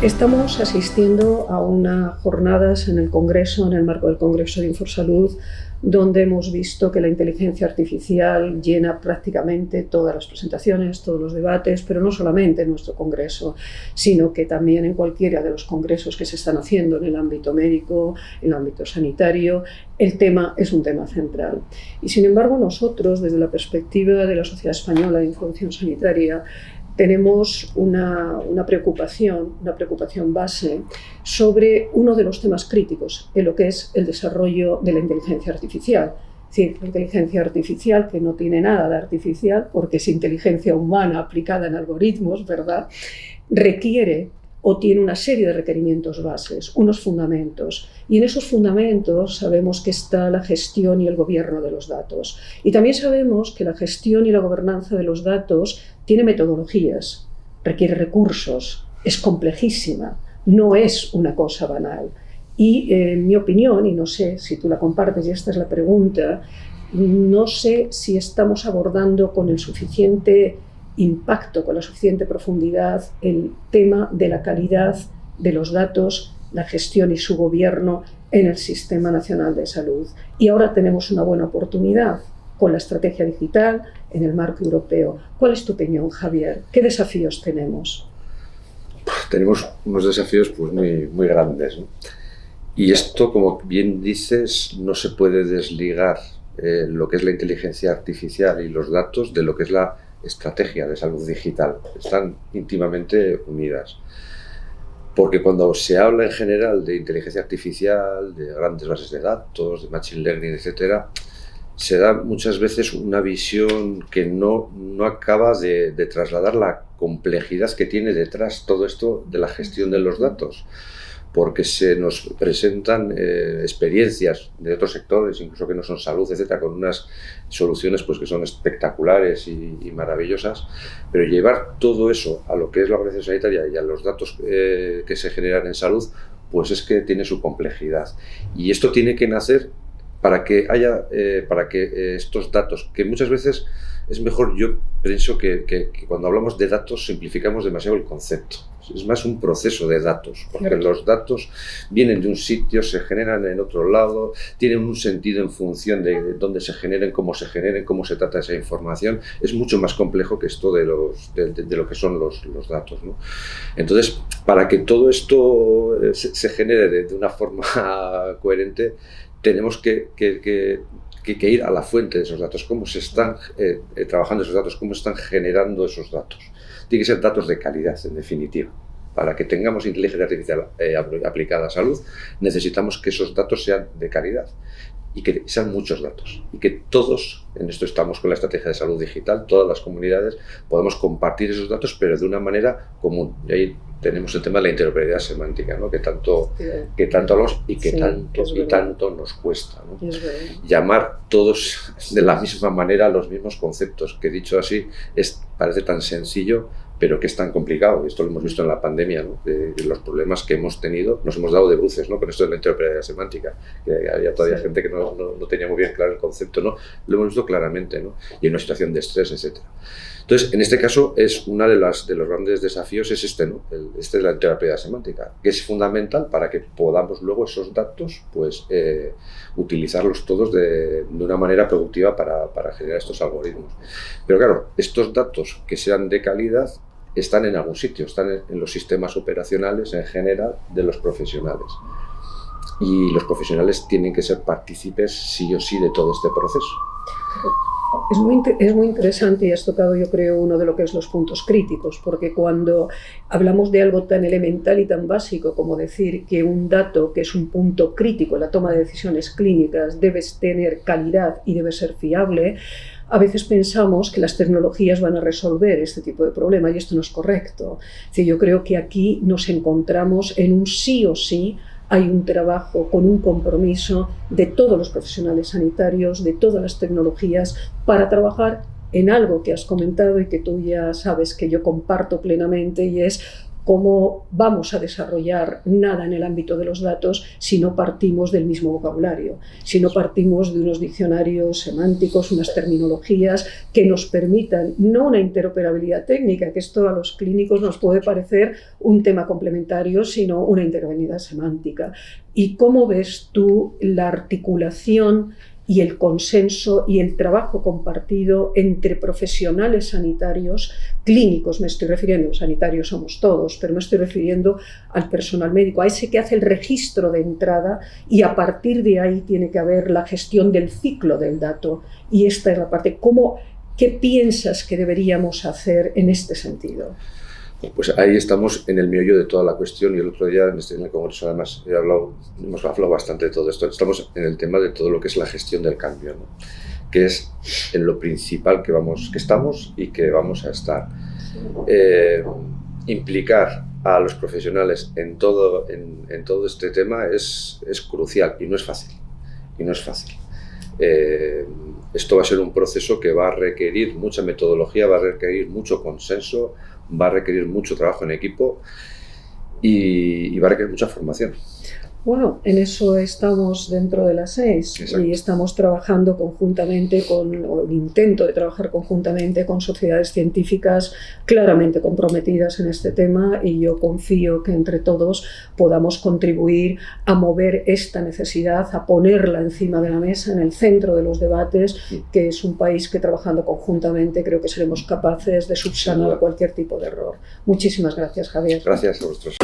Estamos asistiendo a unas jornadas en el Congreso, en el marco del Congreso de Infosalud, donde hemos visto que la inteligencia artificial llena prácticamente todas las presentaciones, todos los debates, pero no solamente en nuestro Congreso, sino que también en cualquiera de los congresos que se están haciendo en el ámbito médico, en el ámbito sanitario. El tema es un tema central. Y sin embargo, nosotros, desde la perspectiva de la Sociedad Española de Información Sanitaria, tenemos una preocupación base sobre uno de los temas críticos en lo que es el desarrollo de la inteligencia artificial. Es decir, la inteligencia artificial, que no tiene nada de artificial, porque es inteligencia humana aplicada en algoritmos, ¿verdad?, requiere o tiene una serie de requerimientos bases, unos fundamentos. Y en esos fundamentos sabemos que está la gestión y el gobierno de los datos. Y también sabemos que la gestión y la gobernanza de los datos tiene metodologías, requiere recursos, es complejísima, no es una cosa banal. Y en mi opinión, y no sé si tú la compartes y esta es la pregunta, no sé si estamos abordando con el suficiente impacto, con la suficiente profundidad, el tema de la calidad de los datos, la gestión y su gobierno en el Sistema Nacional de Salud. Y ahora tenemos una buena oportunidad con la estrategia digital en el marco europeo. ¿Cuál es tu opinión, Javier? ¿Qué desafíos tenemos? Tenemos unos desafíos pues, muy grandes, ¿no? Y esto, como bien dices, no se puede desligar lo que es la inteligencia artificial y los datos de lo que es la estrategia de salud digital. Están íntimamente unidas. Porque cuando se habla en general de inteligencia artificial, de grandes bases de datos, de machine learning, etc., se da muchas veces una visión que no acaba de trasladar la complejidad que tiene detrás todo esto de la gestión de los datos. Porque se nos presentan experiencias de otros sectores, incluso que no son salud, etcétera, con unas soluciones pues, que son espectaculares y maravillosas, pero llevar todo eso a lo que es la organización sanitaria y a los datos que se generan en salud, pues es que tiene su complejidad. Y esto tiene que nacer para que haya, estos datos, que muchas veces es mejor, yo pienso que cuando hablamos de datos simplificamos demasiado el concepto. Es más un proceso de datos, porque los datos vienen de un sitio, se generan en otro lado, tienen un sentido en función de dónde se generen, cómo se trata esa información. Es mucho más complejo que esto de lo que son los datos, ¿no? Entonces, para que todo esto se genere de una forma coherente, tenemos que ir a la fuente de esos datos, cómo se están trabajando esos datos, cómo están generando esos datos. Tienen que ser datos de calidad, en definitiva. Para que tengamos inteligencia artificial aplicada a salud, necesitamos que esos datos sean de calidad y que sean muchos datos. Y que todos, en esto estamos con la estrategia de salud digital, todas las comunidades, podamos compartir esos datos, pero de una manera común. Y ahí tenemos el tema de la interoperabilidad semántica, ¿no? que tanto hablamos y que tanto nos cuesta, ¿no? Llamar todos de la misma manera los mismos conceptos, que dicho así parece tan sencillo, pero que es tan complicado. Y esto lo hemos visto en la pandemia, ¿no? de los problemas que hemos tenido, nos hemos dado de bruces, ¿no? con esto de la interoperabilidad semántica, que había todavía gente que no tenía muy bien claro el concepto, ¿no? Lo hemos visto claramente, ¿no? Y en una situación de estrés, etc. Entonces, en este caso, es uno de los grandes desafíos es este, ¿no? Este de la interoperabilidad semántica, que es fundamental para que podamos luego esos datos pues, utilizarlos todos de una manera productiva para generar estos algoritmos. Pero claro, estos datos que sean de calidad están en algún sitio, están en los sistemas operacionales en general de los profesionales. Y los profesionales tienen que ser partícipes sí o sí de todo este proceso. Es muy interesante y has tocado, yo creo, uno de lo que es los puntos críticos, porque cuando hablamos de algo tan elemental y tan básico como decir que un dato que es un punto crítico en la toma de decisiones clínicas debe tener calidad y debe ser fiable, a veces pensamos que las tecnologías van a resolver este tipo de problemas y esto no es correcto. Es decir, yo creo que aquí nos encontramos en un sí o sí. Hay un trabajo con un compromiso de todos los profesionales sanitarios, de todas las tecnologías, para trabajar en algo que has comentado y que tú ya sabes que yo comparto plenamente, y es cómo vamos a desarrollar nada en el ámbito de los datos si no partimos del mismo vocabulario, si no partimos de unos diccionarios semánticos, unas terminologías que nos permitan no una interoperabilidad técnica, que esto a los clínicos nos puede parecer un tema complementario, sino una interoperabilidad semántica. ¿Y cómo ves tú la articulación y el consenso y el trabajo compartido entre profesionales sanitarios, clínicos me estoy refiriendo, sanitarios somos todos, pero me estoy refiriendo al personal médico, a ese que hace el registro de entrada y a partir de ahí tiene que haber la gestión del ciclo del dato? Y esta es la parte, ¿qué piensas que deberíamos hacer en este sentido? Pues ahí estamos en el meollo de toda la cuestión y el otro día en el Congreso además hemos hablado bastante de todo esto. Estamos en el tema de todo lo que es la gestión del cambio, ¿no? Que es en lo principal que estamos y que vamos a estar. Implicar a los profesionales en todo este tema es crucial y no es fácil. Esto va a ser un proceso que va a requerir mucha metodología, va a requerir mucho consenso, va a requerir mucho trabajo en equipo y va a requerir mucha formación. Bueno, en eso estamos dentro de las 6. Exacto. Y estamos trabajando conjuntamente o el intento de trabajar conjuntamente con sociedades científicas claramente comprometidas en este tema, y yo confío que entre todos podamos contribuir a mover esta necesidad, a ponerla encima de la mesa, en el centro de los debates, que es un país que trabajando conjuntamente creo que seremos capaces de subsanar cualquier tipo de error. Muchísimas gracias, Javier. Gracias a vosotros.